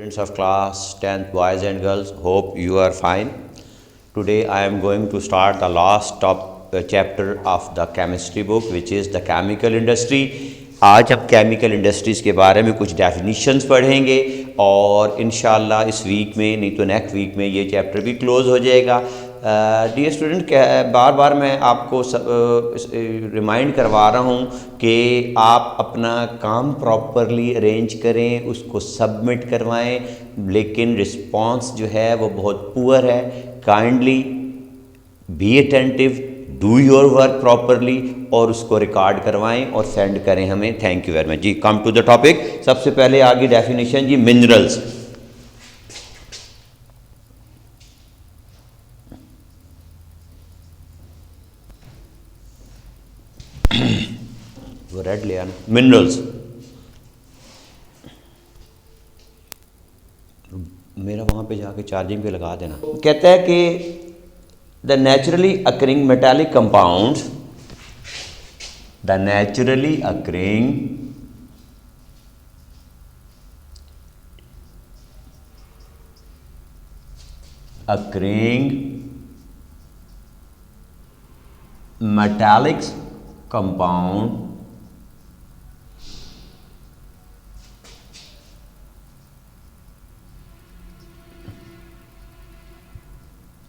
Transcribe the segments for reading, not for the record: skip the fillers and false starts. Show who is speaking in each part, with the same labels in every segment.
Speaker 1: Students of class 10th, boys and girls, hope you are fine. Today I am going to start the last chapter of the chemistry book, which is the chemical industry. आज हम chemical industries के बारे में कुछ definitions पढ़ेंगे और इंशाल्लाह इस वीक में नहीं तो नेक्स्ट वीक में ये चैप्टर भी क्लोज़ हो जाएगा। डियर स्टूडेंट, बार बार मैं आपको रिमाइंड करवा रहा हूँ कि आप अपना काम प्रॉपरली अरेंज करें, उसको सबमिट करवाएं, लेकिन रिस्पांस जो है वो बहुत पुअर है। Kindly be attentive, do your work properly और उसको रिकॉर्ड करवाएं और सेंड करें हमें। थैंक यू वेरी मच जी। Come to the topic. सबसे पहले आगे डेफिनेशन जी, मिनरल्स। वो रेड ले आना। मिनरल्स, मेरा वहाँ पे जाके चार्जिंग पे लगा देना। कहता है कि the naturally occurring metallic compounds, the naturally occurring metallic compound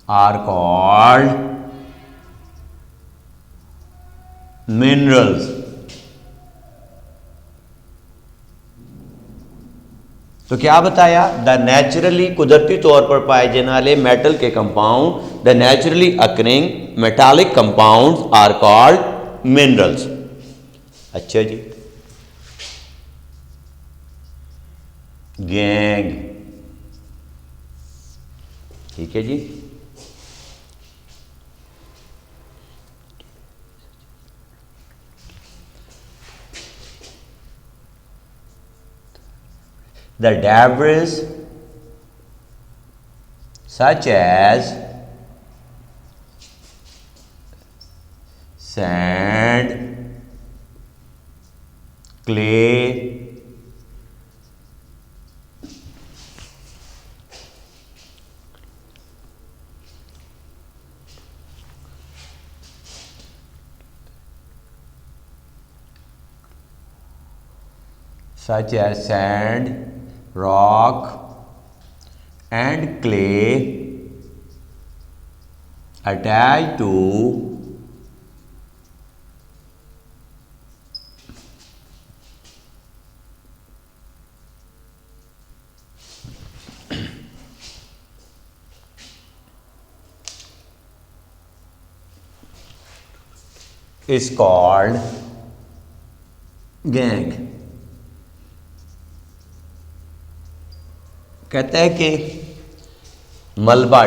Speaker 1: are called minerals। तो क्या बताया? द नेचुरली कुदरती तौर पर पाए जाने वाले मेटल के compound, the naturally occurring metallic compound are called minerals. अच्छा जी। गैंग, ठीक है जी। The debris such as sand, clay, such as sand, rock and clay attached to is called gang। कहता है कि मलबा,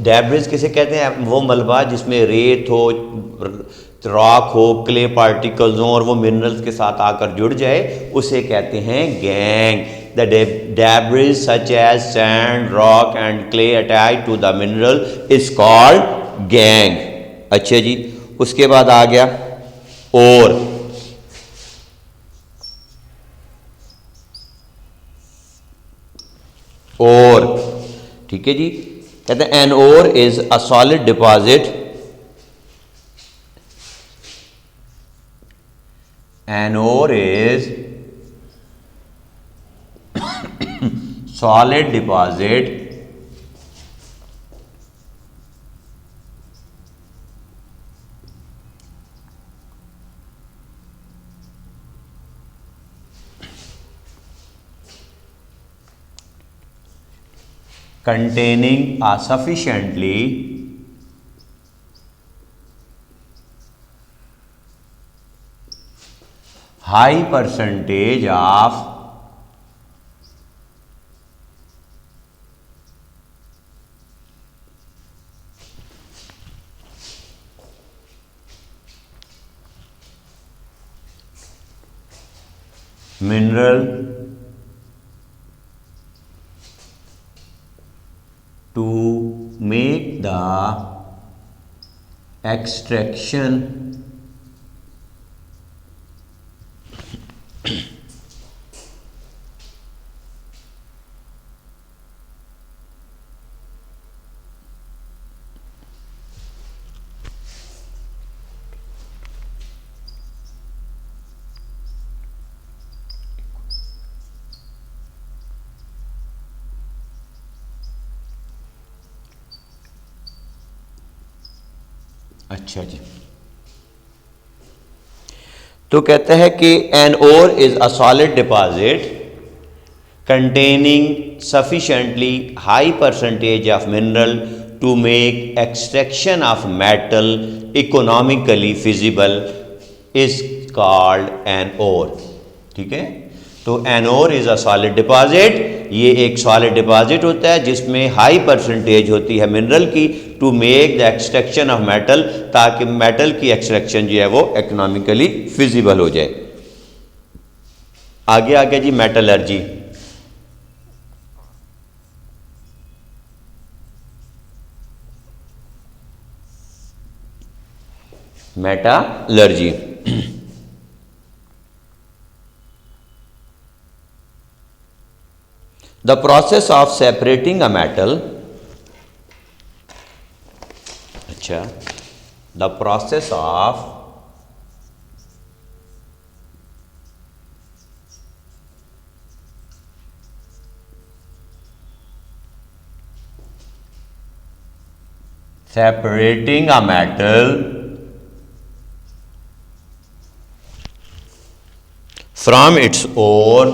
Speaker 1: डेब्रिज किसे कहते हैं? वो मलबा जिसमें रेत हो, रॉक हो, क्ले पार्टिकल्स हो और वो मिनरल्स के साथ आकर जुड़ जाए, उसे कहते हैं gangue. The debris such as sand, rock and clay attached to the mineral is called gangue. अच्छा जी। उसके बाद आ गया और ठीक है जी। कहते हैं an ore is a solid deposit, an ore is solid deposit containing a sufficiently high percentage of mineral to make the extraction अच्छा जी, तो कहते हैं कि an ore is a solid deposit containing sufficiently high percentage of mineral to make extraction of metal economically feasible is called an ore। ठीक है, तो an ore is a solid deposit, ये एक सॉलिड डिपॉजिट होता है जिसमें high percentage होती है मिनरल की, to make the extraction of metal, ताकि मेटल की एक्सट्रैक्शन जो है वो इकोनॉमिकली फिजिबल हो जाए। आगे आगे जी metallurgy. metallurgy, the process of separating a metal, अच्छा, the process of separating a metal from its ore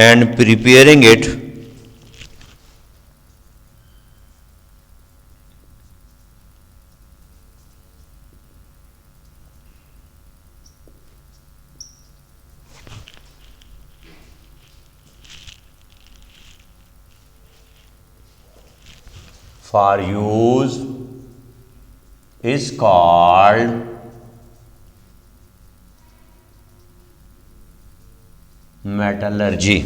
Speaker 1: and preparing it for use is called metallurgy।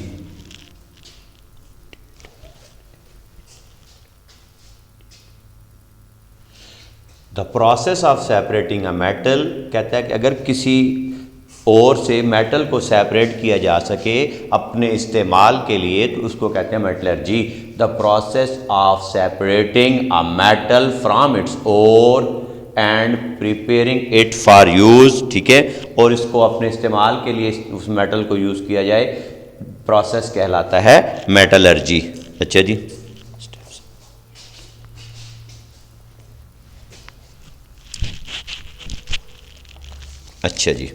Speaker 1: The process of separating a metal, कहता है कि अगर किसी और से metal को separate किया जा सके अपने इस्तेमाल के लिए, तो उसको कहते हैं metallurgy. The process of separating a metal from its ore and preparing it for use, ठीक है, और इसको अपने इस्तेमाल के लिए उस मेटल को यूज़ किया जाए, प्रोसेस कहलाता है मेटलर्जी। अच्छा जी, अच्छा जी,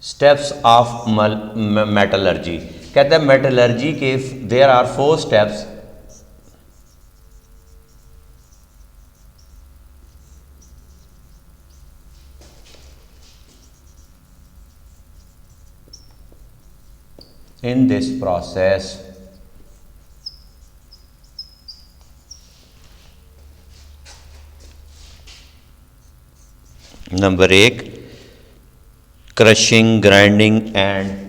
Speaker 1: स्टेप्स ऑफ मेटलर्जी, कहते हैं मेटलर्जी के there are 4 steps. in this process number 1 crushing, grinding and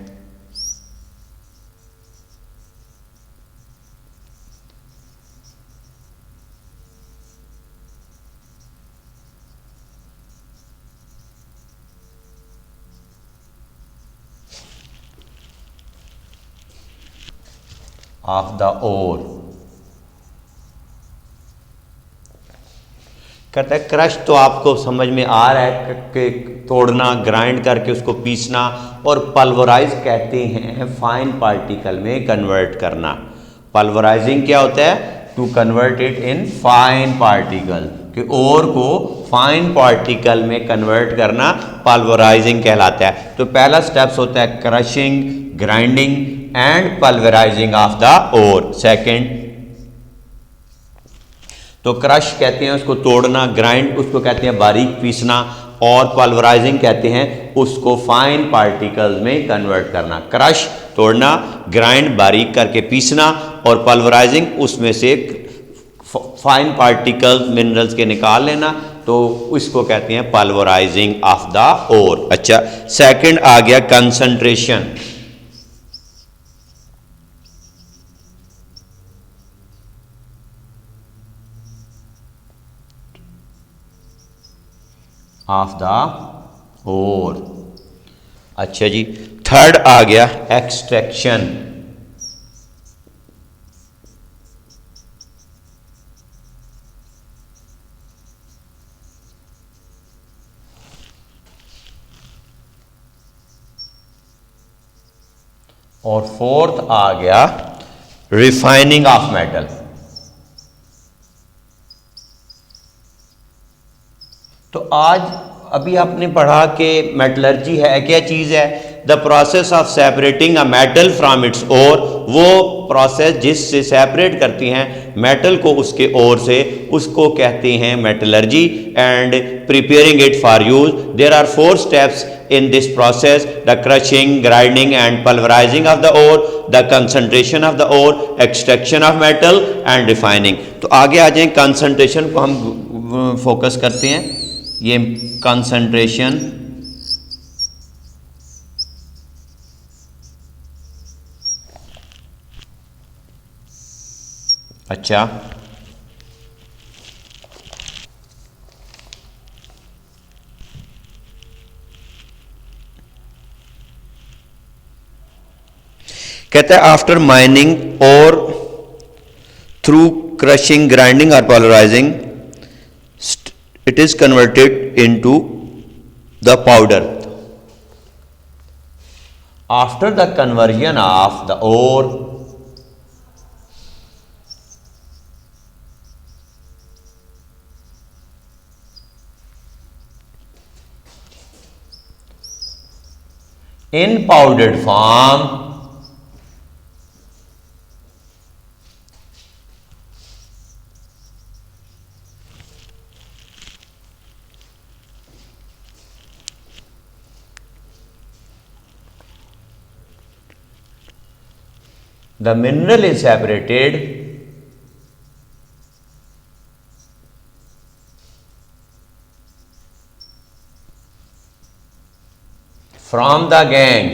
Speaker 1: of the ore. कहता है क्रश तो आपको समझ में आ रहा है कि तोड़ना, ग्राइंड करके उसको पीसना, और पल्वराइज कहते हैं फाइन पार्टिकल में कन्वर्ट करना। पल्वराइजिंग क्या होता है? To convert it in fine particle, कि ओर को फाइन पार्टिकल में कन्वर्ट करना पल्वराइजिंग कहलाता है। तो पहला स्टेप्स होता है crushing, grinding and pulverising of the ore. Second, तो क्रश कहते हैं उसको तोड़ना, ग्राइंड उसको कहते हैं बारीक पीसना, और पल्वराइजिंग कहते हैं उसको फाइन पार्टिकल्स में कन्वर्ट करना। क्रश तोड़ना, ग्राइंड बारीक करके पीसना, और पल्वराइजिंग उसमें से फाइन पार्टिकल्स मिनरल्स के निकाल लेना, तो इसको कहते हैं पल्वराइजिंग ऑफ द ओर। अच्छा, सेकंड आ गया कंसंट्रेशन। ऑफ द ओर। अच्छा जी, थर्ड आ गया एक्सट्रैक्शन। और फोर्थ आ गया रिफाइनिंग ऑफ मेटल। तो आज अभी आपने पढ़ा कि मेटलर्जी है क्या चीज़ है, the process of separating a metal from its ore, वो प्रोसेस जिससे सेपरेट करती हैं मेटल को उसके ओर से, उसको कहते हैं metallurgy. And preparing it for use, there are 4 steps in this process: the crushing, grinding and pulverizing of the ore, the concentration of the ore, extraction of metal and refining। तो आगे आ जाएं, concentration को हम focus करते हैं। ये concentration, अच्छा कहता है आफ्टर माइनिंग और थ्रू क्रशिंग, ग्राइंडिंग और पॉलराइजिंग it is converted into the powder। After the conversion of the ore, in powdered form, the mineral is separated from the gangue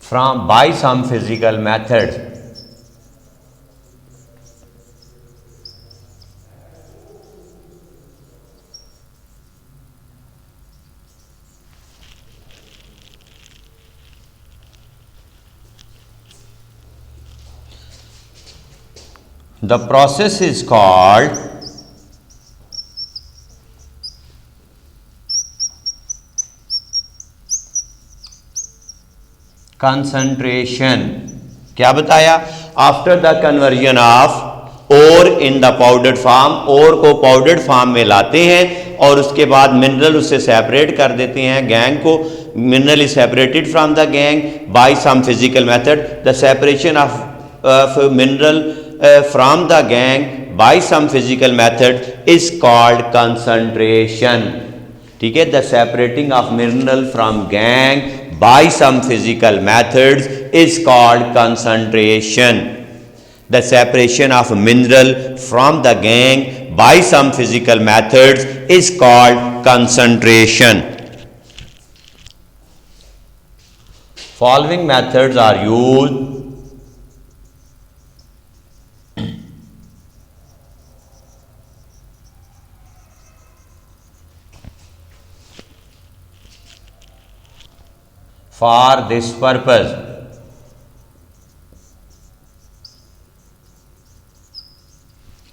Speaker 1: from by some physical methods। The process is called concentration। क्या बताया? After the conversion of ore in the powdered form, ore को powdered form में लाते हैं और उसके बाद mineral उससे separate कर देते हैं, गैंग को। Mineral is separated from the gangue by some physical method. The separation of mineral from the gang by some physical method is called concentration। ठीक है, the separating of mineral from gang by some physical methods is called concentration। the separation of mineral from the gang by some physical methods is called concentration। following methods are used for this purpose।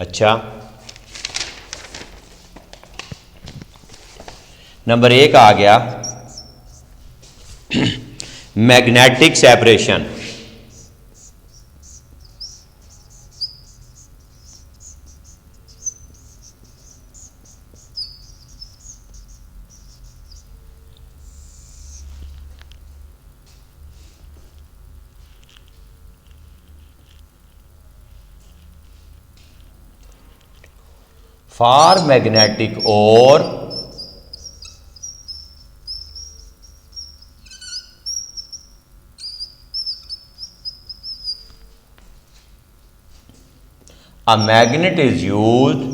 Speaker 1: अच्छा, number 1 आ गया magnetic separation. for magnetic ore a magnet is used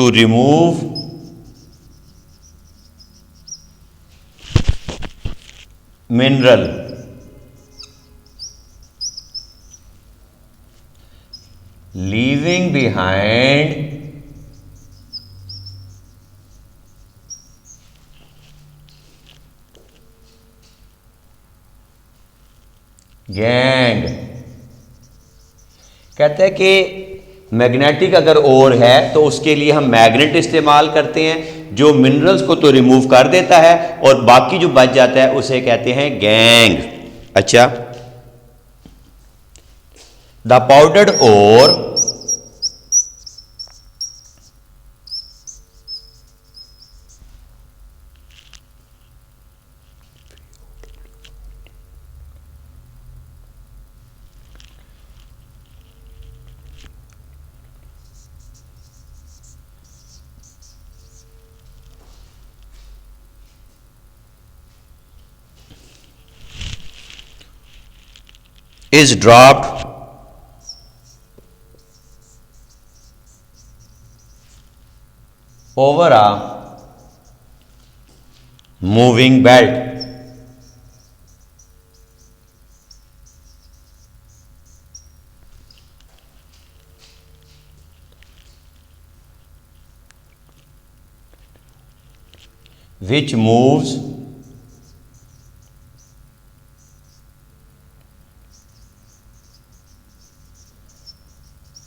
Speaker 1: to remove mineral leaving behind gang. कहते हैं कि magnetic अगर ओर है तो उसके लिए हम मैग्नेट इस्तेमाल करते हैं जो मिनरल्स को तो रिमूव कर देता है और बाकी जो बच जाता है उसे कहते हैं गैंग। अच्छा, the powdered ore is dropped over a moving belt. Which moves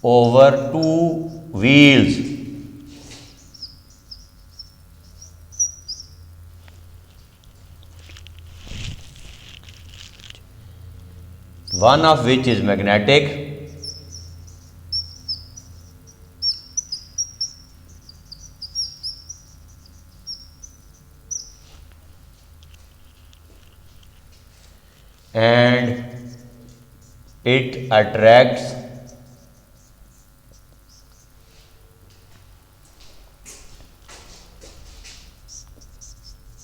Speaker 1: over two wheels. One of which is magnetic and it attracts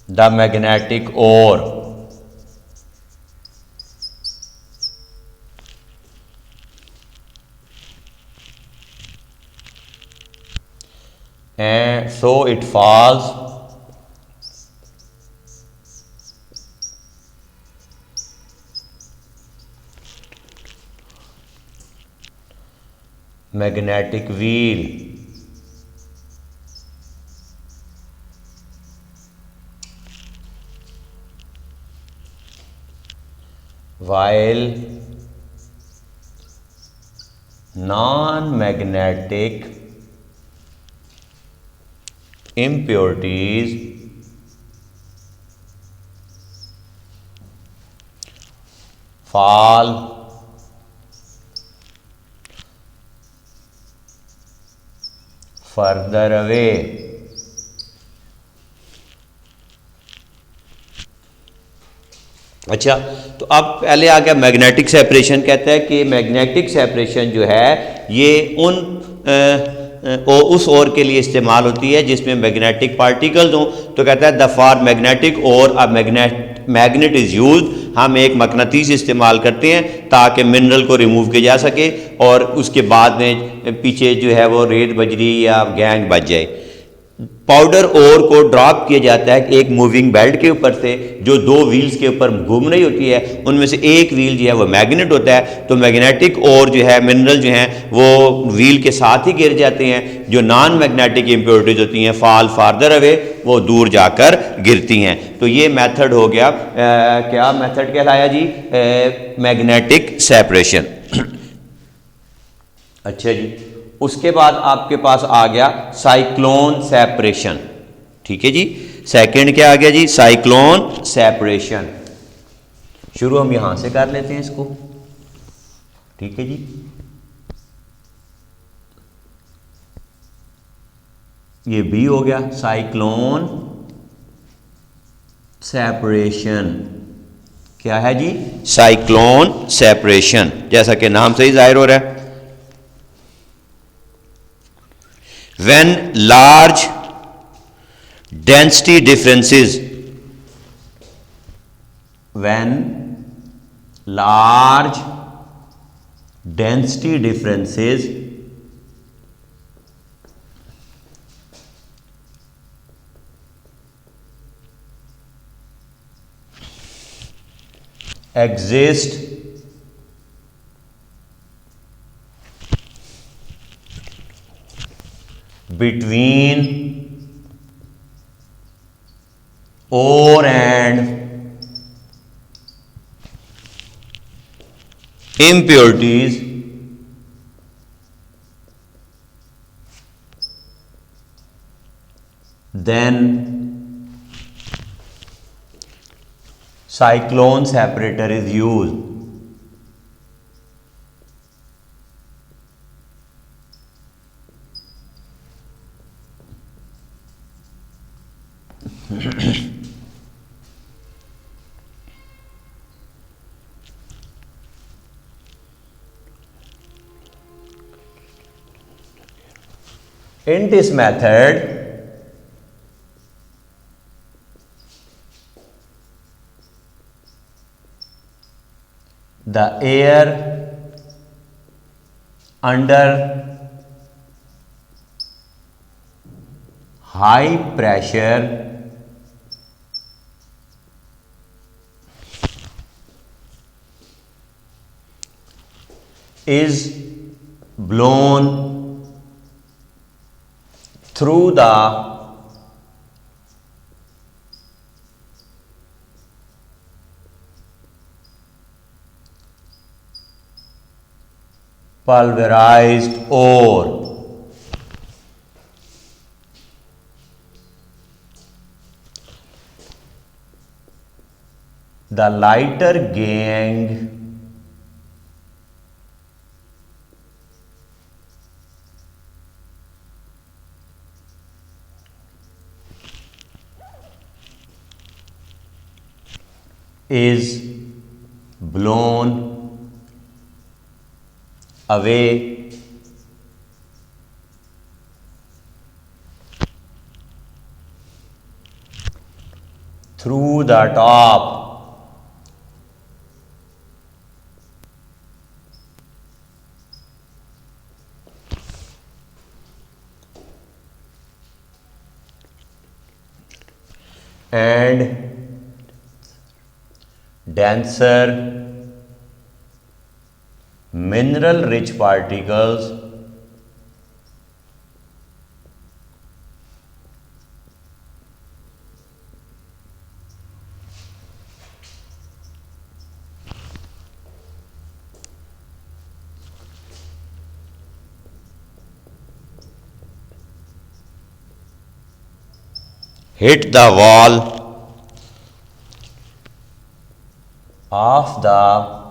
Speaker 1: the magnetic ore. And so it falls magnetic wheel. While non-magnetic impurities fall further away. अच्छा, तो अब पहले आ गया magnetic separation. कहता है कि magnetic separation जो है ये उस ओर के लिए इस्तेमाल होती है जिसमें मैग्नेटिक पार्टिकल्स हों। तो कहता है द फॉर मैग्नेटिक और अ मैग्नेट इज़ यूज। हम एक मकनातीस इस्तेमाल करते हैं ताकि मिनरल को रिमूव किया जा सके और उसके बाद में पीछे जो है वो रेत बजरी या गैंग बच जाए। पाउडर ओर को ड्रॉप किया जाता है एक मूविंग बेल्ट के ऊपर से जो दो व्हील्स के ऊपर घूम रही होती है। उनमें से एक व्हील जो है वो मैग्नेट होता है। तो मैग्नेटिक ओर जो है मिनरल जो हैं वो व्हील के साथ ही गिर जाते हैं। जो नॉन मैग्नेटिक इम्प्योरिटीज होती हैं फॉल फार्दर अवे, वो दूर जाकर गिरती हैं। तो ये मेथड हो गया क्या मेथड कहलाया जी? Magnetic separation. अच्छा जी, उसके बाद आपके पास आ गया साइक्लोन सेपरेशन। ठीक है जी, सेकंड क्या आ गया जी? Cyclone separation. शुरू हम यहां से कर लेते हैं इसको। ठीक है जी, ये बी हो गया साइक्लोन सेपरेशन। क्या है जी? साइक्लोन सेपरेशन, जैसा कि नाम से ही जाहिर हो रहा है। When large density differences, when large density differences exist between ore and impurities, then cyclone separator is used. In this method, the air under high pressure is blown through the pulverized ore. The lighter gangue is blown away through the top. And denser mineral rich particles hit the wall of the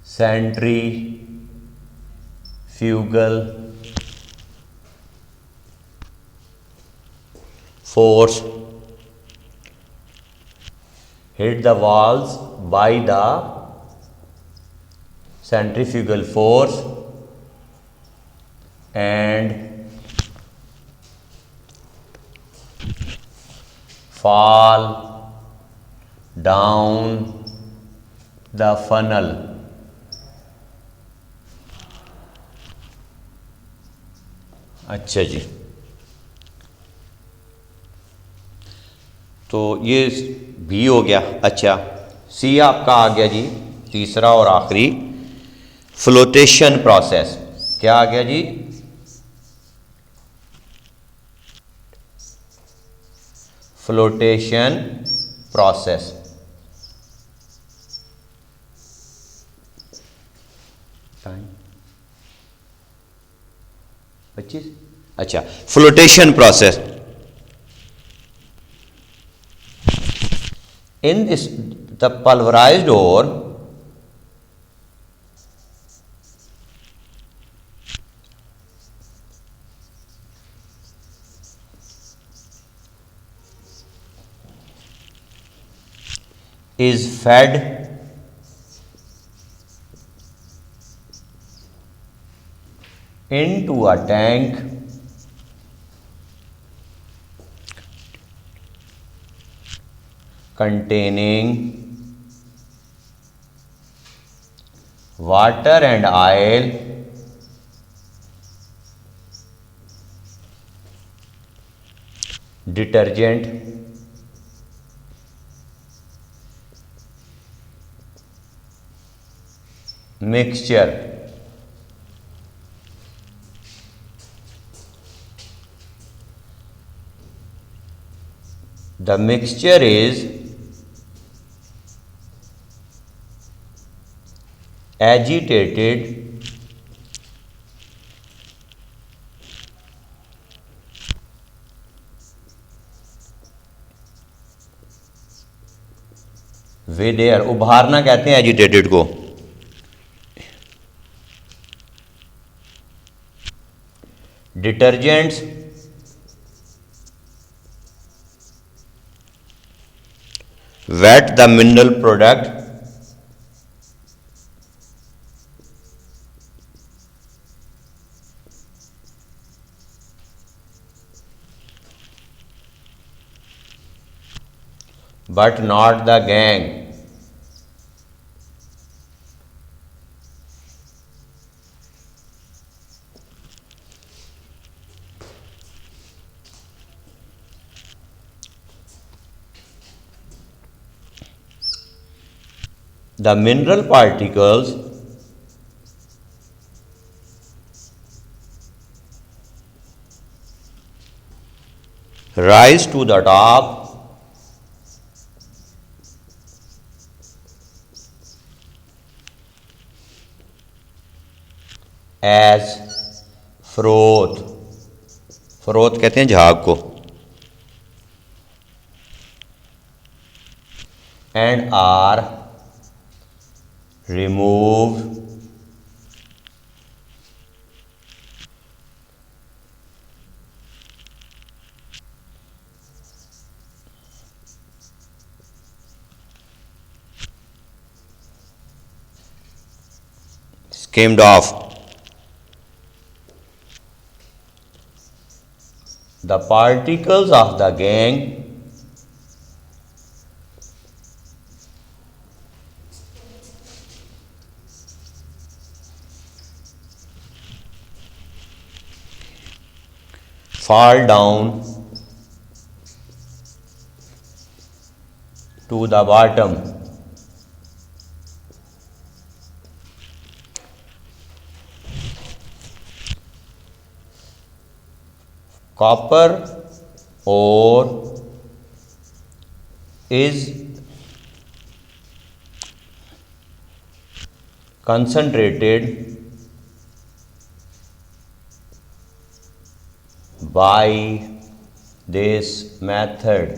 Speaker 1: centrifugal force, hit the walls by the centrifugal force and fall down the funnel. अच्छा जी, तो ये भी हो गया। अच्छा, सी आपका आ गया जी तीसरा और आखिरी, फ्लोटेशन प्रोसेस। क्या आ गया जी? Flotation process. टाइम 25। अच्छा, flotation process. In this, the pulverized ore is fed into a tank containing water and oil detergent mixture. The mixture is agitated with air. उभारना कहते हैं एजिटेटेड को. Detergents wet the mineral product but not the gang. The mineral particles rise to the top as froth. Froth कहते हैं झाग को. And are removed skimmed off. The particles of the gang fall down to the bottom. Copper ore is concentrated by this method.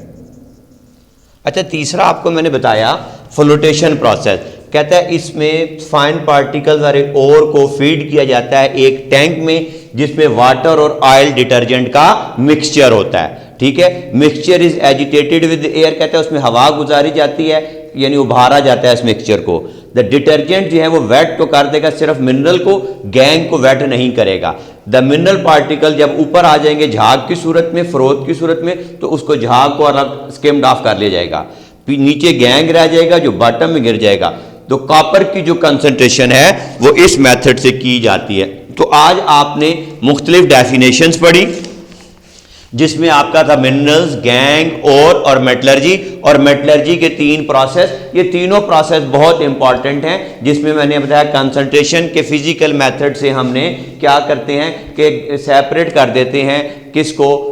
Speaker 1: अच्छा, तीसरा आपको मैंने बताया flotation process. कहता है इसमें फाइन पार्टिकल्स वाले ओर को फीड किया जाता है एक टैंक में जिसमें वाटर और ऑयल डिटर्जेंट का मिक्सचर होता है. ठीक है. Mixture is agitated with air. कहता है उसमें हवा गुजारी जाती है, यानी उभारा जाता है इस मिक्सचर को. द डिटर्जेंट जो है वो वेट तो कर देगा सिर्फ मिनरल को, गैंग को वेट नहीं करेगा. द मिनरल पार्टिकल जब ऊपर आ जाएंगे झाग की सूरत में, फ्रोथ की सूरत में, तो उसको झाग को अलग स्किम्ड ऑफ कर लिया जाएगा. नीचे गैंग रह जाएगा जो बॉटम में गिर जाएगा. तो कॉपर की जो कंसंट्रेशन है वो इस मेथड से की जाती है. तो आज आपने मुख्तलिफ डेफिनेशंस पढ़ी जिसमें आपका था मिनरल्स, गैंग, और मेटलर्जी. और मेटलर्जी के 3 प्रोसेस, ये तीनों प्रोसेस बहुत इंपॉर्टेंट हैं जिसमें मैंने बताया कंसंट्रेशन के फिजिकल मेथड से हमने क्या करते हैं कि सेपरेट कर देते हैं किसको,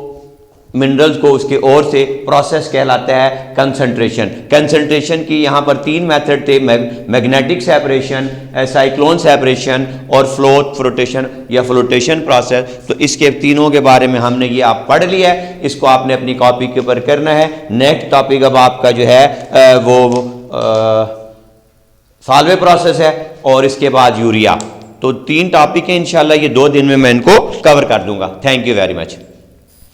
Speaker 1: मिनरल्स को उसके ओर से. प्रोसेस कहलाता है कंसंट्रेशन. कंसंट्रेशन की यहाँ पर 3 मेथड थे, मैग्नेटिक सेपरेशन, साइक्लोन सेपरेशन और फ्लोटेशन या फ्लोटेशन प्रोसेस. तो इसके तीनों के बारे में हमने ये आप पढ़ लिया है. इसको आपने अपनी कॉपी के ऊपर करना है. नेक्स्ट टॉपिक अब आपका जो है वो साल्वे प्रोसेस है और इसके बाद यूरिया. तो 3 टॉपिक हैं. इंशाल्लाह ये 2 दिन में मैं इनको कवर कर दूंगा. Thank you very much.